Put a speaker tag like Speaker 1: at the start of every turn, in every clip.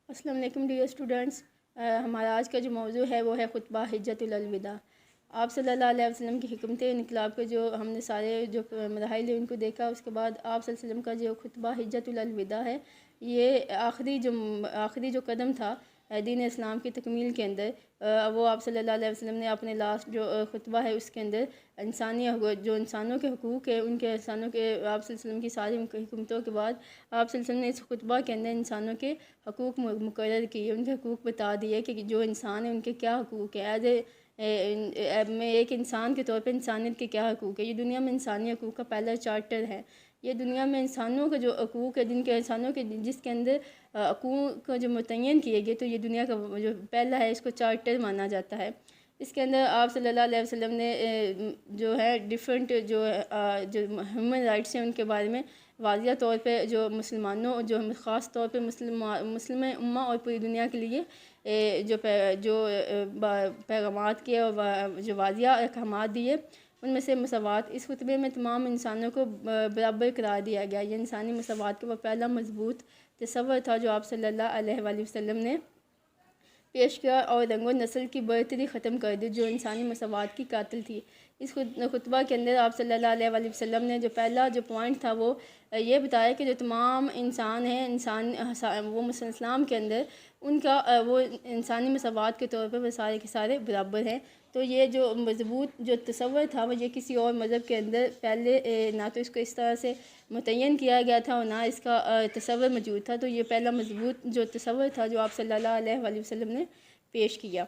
Speaker 1: السلام علیکم dear students. ہمارا آج کا جو موضوع ہے وہ ہے خطبہ حجۃ الوداع. آپ صلی اللہ علیہ وسلم کی حکمت انقلاب کے جو ہم نے سارے جو مراحل ہیں ان کو دیکھا. اس کے بعد آپ صلی اللہ علیہ وسلم کا جو خطبہ حجۃ الوداع ہے یہ آخری جو قدم تھا دین اسلام کی تکمیل کے اندر. وہ آپ صلی اللہ علیہ وسلم نے اپنے لاسٹ جو خطبہ ہے اس کے اندر انسانوں کے حقوق ہے ان کے انسانوں کے آپ صلی اللہ علیہ وسلم کی ساری حکمتوں کے بعد آپ صلی اللہ علیہ وسلم نے اس خطبہ کے اندر انسانوں کے حقوق مقرر کیے. ان کے حقوق بتا دیے کہ جو انسان ہے ان کے کیا حقوق ہے. میں ایک انسان کے طور پہ انسانیت کے کیا حقوق ہے. یہ دنیا میں انسانی حقوق کا پہلا چارٹر ہے. یہ دنیا میں انسانوں کا جو حقوق ہے جس کے اندر حقوق کو جو متعین کیے گئے تو یہ دنیا کا جو پہلا ہے اس کو چارٹر مانا جاتا ہے. اس کے اندر آپ صلی اللہ علیہ وسلم نے جو ہے ڈیفرنٹ جو ہیومن رائٹس ہیں ان کے بارے میں واضح طور پہ جو مسلمانوں جو خاص طور پہ مسلم امہ اور پوری دنیا کے لیے جو پیغامات کیے اور جو واضح احکامات دیے ان میں سے مساوات. اس خطبے میں تمام انسانوں کو برابر قرار دیا گیا. یہ انسانی مساوات کا وہ پہلا مضبوط تصور تھا جو آپ صلی اللہ علیہ وآلہ وسلم نے پیش کیا اور رنگ و نسل کی برتری ختم کر دی جو انسانی مساوات کی قاتل تھی. اس خطبہ کے اندر آپ صلی اللہ علیہ وآلہ وسلم نے جو پہلا جو پوائنٹ تھا وہ یہ بتایا کہ جو تمام انسان ہیں وہ مسلم اسلام کے اندر ان کا وہ انسانی مساوات کے طور پر وہ سارے کے سارے برابر ہیں. تو یہ جو مضبوط جو تصور تھا وہ یہ کسی اور مذہب کے اندر پہلے نہ تو اس کو اس طرح سے متعین کیا گیا تھا اور نہ اس کا تصور موجود تھا. تو یہ پہلا مضبوط جو تصور تھا جو آپ صلی اللہ علیہ وآلہ وسلم نے پیش کیا.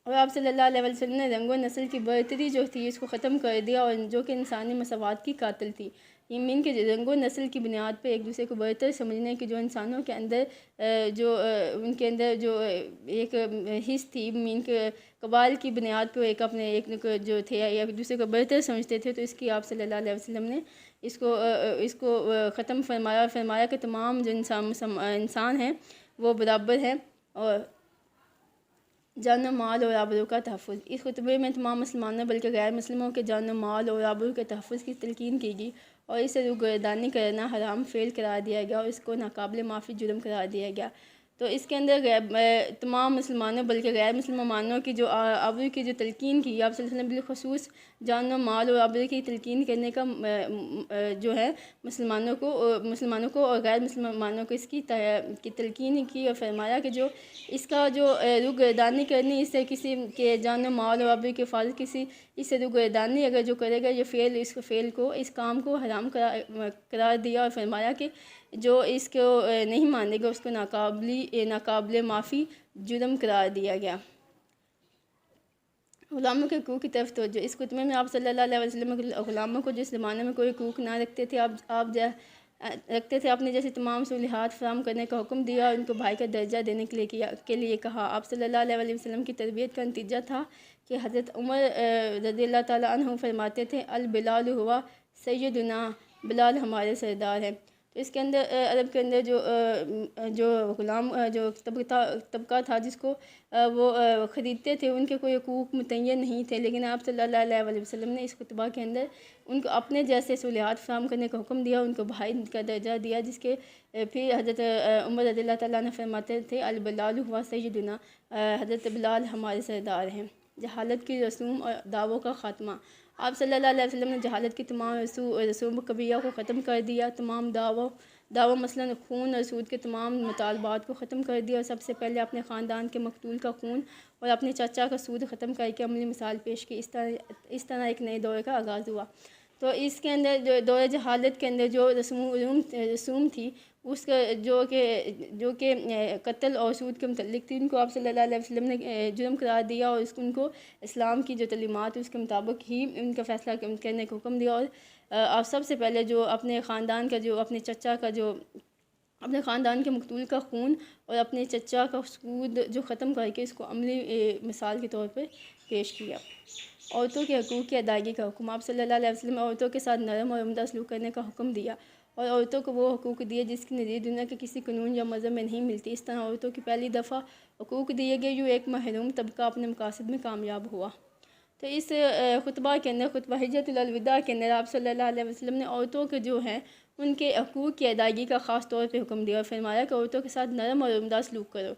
Speaker 1: اور آپ صلی اللہ علیہ وسلم نے رنگ و نسل کی برتری جو تھی اس کو ختم کر دیا اور جو کہ انسانی مساوات کی قاتل تھی. یہ مین کے رنگ و نسل کی بنیاد پہ ایک دوسرے کو برتر سمجھنے کی جو انسانوں کے اندر ان کے اندر جو ایک حص تھی مین کے قبائل کی بنیاد پہ ایک جو تھے ایک دوسرے کو برتر سمجھتے تھے. تو اس کی آپ صلی اللہ علیہ وسلم نے اس کو ختم فرمایا کہ تمام جو انسان ہیں وہ برابر ہیں. اور جان و مال اور آبرو کا تحفظ. اس خطبے میں تمام مسلمانوں بلکہ غیر مسلموں کے جان و مال اور آبرو کے تحفظ کی تلقین کی گئی اور اس سے روگردانی کرنا حرام فعل قرار دیا گیا اور اس کو ناقابل معافی جرم قرار دیا گیا. تو اس کے اندر تمام مسلمانوں بلکہ غیر مسلمانوں کی جو آبرو کی جو تلقین کی آپ صلی اللہ علیہ وسلم بالخصوص جان و مال اور آبرو کی تلقین کرنے کا جو ہے مسلمانوں کو اور غیر مسلمانوں کو اس کی تلقین کی اور فرمایا کہ جو اس کا جو روگردانی کرنی اس سے کسی کے جان و مال اور آبرو کی حفاظت اس سے روگردانی اگر جو کرے گا یہ اس کام کو حرام قرار دیا اور فرمایا کہ جو اس کو نہیں مانے گا اس کو ناقابل معافی جرم قرار دیا گیا. غلاموں کے حقوق کی طرف توجہ. اس خطبے میں آپ صلی اللہ علیہ وسلم غلاموں کو جس زمانے میں کوئی حقوق نہ رکھتے تھے آپ نے جیسے تمام سہولیات فراہم کرنے کا حکم دیا اور ان کو بھائی کا درجہ دینے کے لیے کہا. آپ صلی اللہ علیہ وسلم کی تربیت کا نتیجہ تھا کہ حضرت عمر رضی اللہ تعالیٰ عنہ فرماتے تھے البلال ہوا سیدنا، بلال ہمارے سردار ہیں. تو اس کے اندر عرب کے اندر جو غلام جو طبقہ تھا جس کو وہ خریدتے تھے ان کے کوئی حقوق متعین نہیں تھے، لیکن آپ صلی اللہ علیہ وسلم نے اس خطبہ کے اندر ان کو اپنے جیسے سہولیات فراہم کرنے کا حکم دیا، ان کو بھائی کا درجہ دیا. جس کے پھر حضرت عمر رضی اللہ تعالیٰ عنہ فرماتے تھے البلال ہوا سیدنا، حضرت بلال ہمارے سردار ہیں. جہالت کی رسوم اور دعووں کا خاتمہ. آپ صلی اللہ علیہ وسلم نے جہالت کی تمام رسوم قبیہ کو ختم کر دیا. تمام دعووں مثلاً خون اور سود کے تمام مطالبات کو ختم کر دیا اور سب سے پہلے اپنے خاندان کے مقتول کا خون اور اپنے چچا کا سود ختم کر کے عملی مثال پیش کی. اس طرح ایک نئے دور کا آغاز ہوا. تو اس کے اندر جو دور جہالت کے اندر جو رسوم تھی اس کا جو کہ قتل اور سود کے متعلق تھی ان کو آپ صلی اللہ علیہ وسلم نے جرم قرار دیا اور ان کو اسلام کی جو تعلیمات اس کے مطابق ہی ان کا فیصلہ کرنے کا حکم دیا. اور آپ سب سے پہلے جو اپنے خاندان کا جو اپنے چچا کا جو اپنے خاندان کے مقتول کا خون اور اپنے چچا کا سود جو ختم کر کے اس کو عملی مثال کے طور پہ پیش کیا. عورتوں کے حقوق کی ادائیگی کا حکم. آپ صلی اللہ علیہ وسلم نے عورتوں کے ساتھ نرم اور عمدہ سلوک کرنے کا حکم دیا اور عورتوں کو وہ حقوق دیے جس کی نظیر دنیا کے کسی قانون یا مذہب میں نہیں ملتی. اس طرح عورتوں کی پہلی دفعہ حقوق دیے گئے جو ایک محروم طبقہ اپنے مقاصد میں کامیاب ہوا. تو اس خطبہ کے اندر، خطبہ حجۃ الوداع کے اندر آپ صلی اللہ علیہ وسلم نے عورتوں کے جو ہیں ان کے حقوق کی ادائیگی کا خاص طور پہ حکم دیا اور فرمایا کہ عورتوں کے ساتھ نرم اور عمدہ سلوک کرو،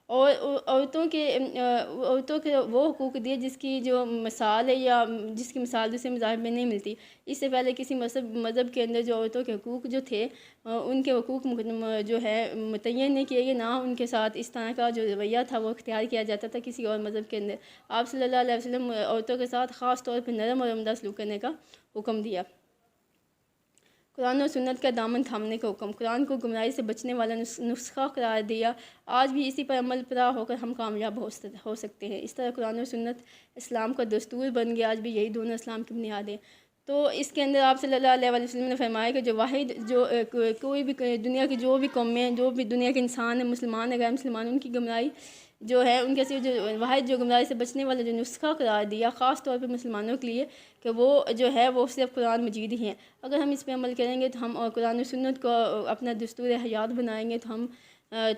Speaker 1: اور عورتوں کے وہ حقوق دیے جس کی جو مثال ہے یا جس کی مثال دوسرے مذاہب میں نہیں ملتی۔ اس سے پہلے کسی مذہب کے اندر جو عورتوں کے حقوق جو تھے ان کے حقوق جو ہے متعین نہیں کیے گئے، نہ ان کے ساتھ اس طرح کا جو رویہ تھا وہ اختیار کیا جاتا تھا کسی اور مذہب کے اندر۔ آپ صلی اللہ علیہ وسلم عورتوں کے ساتھ خاص طور پہ نرم اور عمدہ سلوک کرنے کا حکم دیا۔ قرآن و سنت کا دامن تھامنے کا حکم، قرآن کو گمراہی سے بچنے والا نسخہ قرار دیا۔ آج بھی اسی پر عمل پیرا ہو کر ہم کامیاب ہو سکتے ہیں۔ اس طرح قرآن و سنت اسلام کا دستور بن گیا، آج بھی یہی دونوں اسلام کی بنیادیں۔ تو اس کے اندر آپ صلی اللہ علیہ وسلم نے فرمایا کہ جو واحد جو کوئی بھی دنیا کی جو بھی قومیں، جو بھی دنیا کے انسان ہیں، مسلمان ہیں غیر مسلمان، ان کی گمراہی جو ہے ان کے صرف جو واحد جو گمراہی سے بچنے والا جو نسخہ قرار دیا خاص طور پہ مسلمانوں کے لیے کہ وہ جو ہے وہ صرف قرآن مجید ہی ہیں۔ اگر ہم اس پہ عمل کریں گے تو ہم قرآن و سنت کو اپنا دستور حیات بنائیں گے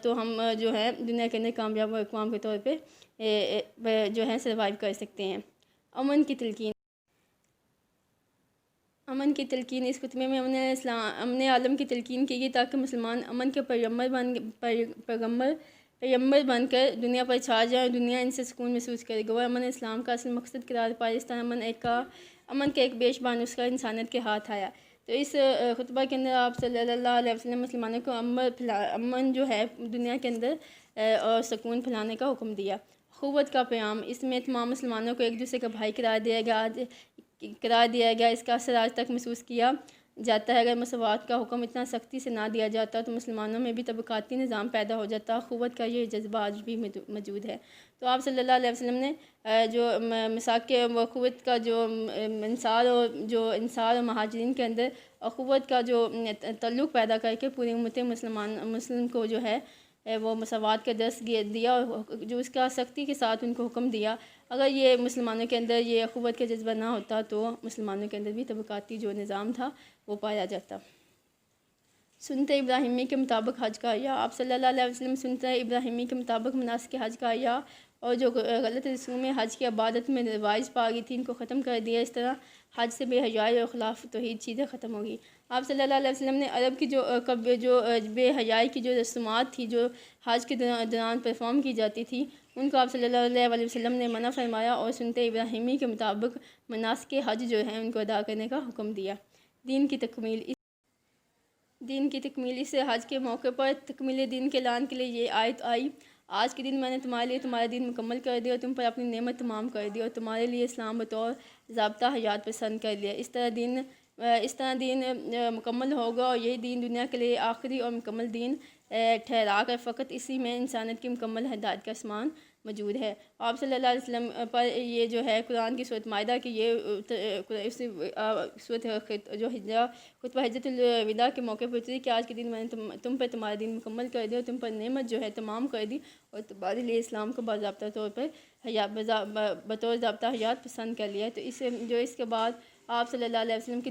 Speaker 1: تو ہم جو ہے دنیا کے اندر کامیاب اقوام کے طور پہ جو ہے سروائیو کر سکتے ہیں۔ امن کی تلقین اس خطبے میں امن عالم کی تلقین کی گئی تاکہ مسلمان امن کے پیغمبر بن کر دنیا پر چھا جائیں اور دنیا ان سے سکون محسوس کرے گا۔ امن اسلام کا اصل مقصد قرار پائے۔ اس طرح امن کا ایک بیش بان نسخہ انسانیت کے ہاتھ آیا۔ تو اس خطبہ کے اندر آپ صلی اللہ علیہ وسلم مسلمانوں کو امن جو ہے دنیا کے اندر اور سکون پھیلانے کا حکم دیا۔ اخوت کا پیام، اس میں تمام مسلمانوں کو ایک دوسرے کا بھائی قرار دیا گیا۔ اس کا اثر آج تک محسوس کیا جاتا ہے۔ اگر مساوات کا حکم اتنا سختی سے نہ دیا جاتا تو مسلمانوں میں بھی طبقاتی نظام پیدا ہو جاتا۔ اخوت کا یہ جذبہ آج بھی موجود ہے۔ تو آپ صلی اللہ علیہ وسلم نے جو میثاق اخوت کا جو انصار اور مہاجرین کے اندر اخوت کا جو تعلق پیدا کر کے پوری امت مسلم کو جو ہے وہ مساوات کا درس دیا اور جو اس کا سختی کے ساتھ ان کو حکم دیا۔ اگر یہ مسلمانوں کے اندر یہ اخوت کا جذبہ نہ ہوتا تو مسلمانوں کے اندر بھی طبقاتی جو نظام تھا وہ پایا جاتا۔ سنت ابراہیمی کے مطابق حج کا احیا، آپ صلی اللہ علیہ وسلم سنت ابراہیمی کے مطابق مناسک حج کا احیا اور جو غلط رسومیں حج کی عبادت میں رواج پا گئی تھی ان کو ختم کر دیا۔ اس طرح حج سے بے حیائی اور خلاف توحید چیزیں ختم ہوگی۔ آپ صلی اللہ علیہ وسلم نے عرب کی جو بے حیائی کی جو رسومات تھی جو حج کے دوران پرفارم کی جاتی تھی ان کو آپ صلی اللہ علیہ وسلم نے منع فرمایا اور سنت ابراہیمی کے مطابق مناسک حج جو ہیں ان کو ادا کرنے کا حکم دیا۔ دین کی تکمیل، اس حج کے موقع پر تکمیل دین کے اعلان کے لیے یہ آیت آئی: آج کے دن میں نے تمہارے لیے تمہارا دین مکمل کر دیا اور تم پر اپنی نعمت تمام کر دی اور تمہارے لیے اسلام بطور ضابطہ حیات پسند کر لیا۔ اس طرح دین مکمل ہوگا اور یہی دین دنیا کے لیے آخری اور مکمل دین ٹھہرا کر فقط اسی میں انسانیت کی مکمل ہدایت کا سامان موجود ہے۔ آپ صلی اللہ علیہ وسلم پر یہ جو ہے قرآن کی سورۃ مائدہ کی یہ سورۃ جو خطبہ حجۃ الوداع کے موقع پر اتری کہ آج کے دن میں نے تم پر تمہارا دین مکمل کر دیا اور تم پر نعمت جو ہے تمام کر دی اور تمہارے لیے اسلام کو باضابطہ طور پر بطور ضابطہ حیات پسند کر لیا۔ تو اس کے بعد آپ صلی اللہ علیہ وسلم کے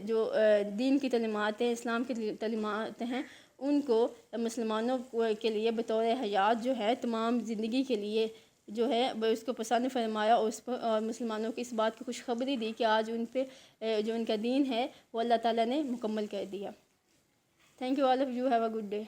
Speaker 1: جو دین کی تعلیمات ہیں، اسلام کی تعلیمات ہیں، ان کو مسلمانوں کے لیے بطور حیات جو ہے تمام زندگی کے لیے جو ہے اس کو پسند فرمایا اور مسلمانوں کو اس بات کی خوشخبری دی کہ آج ان پہ جو ان کا دین ہے وہ اللہ تعالیٰ نے مکمل کر دیا۔ Thank you all of you, have a good day.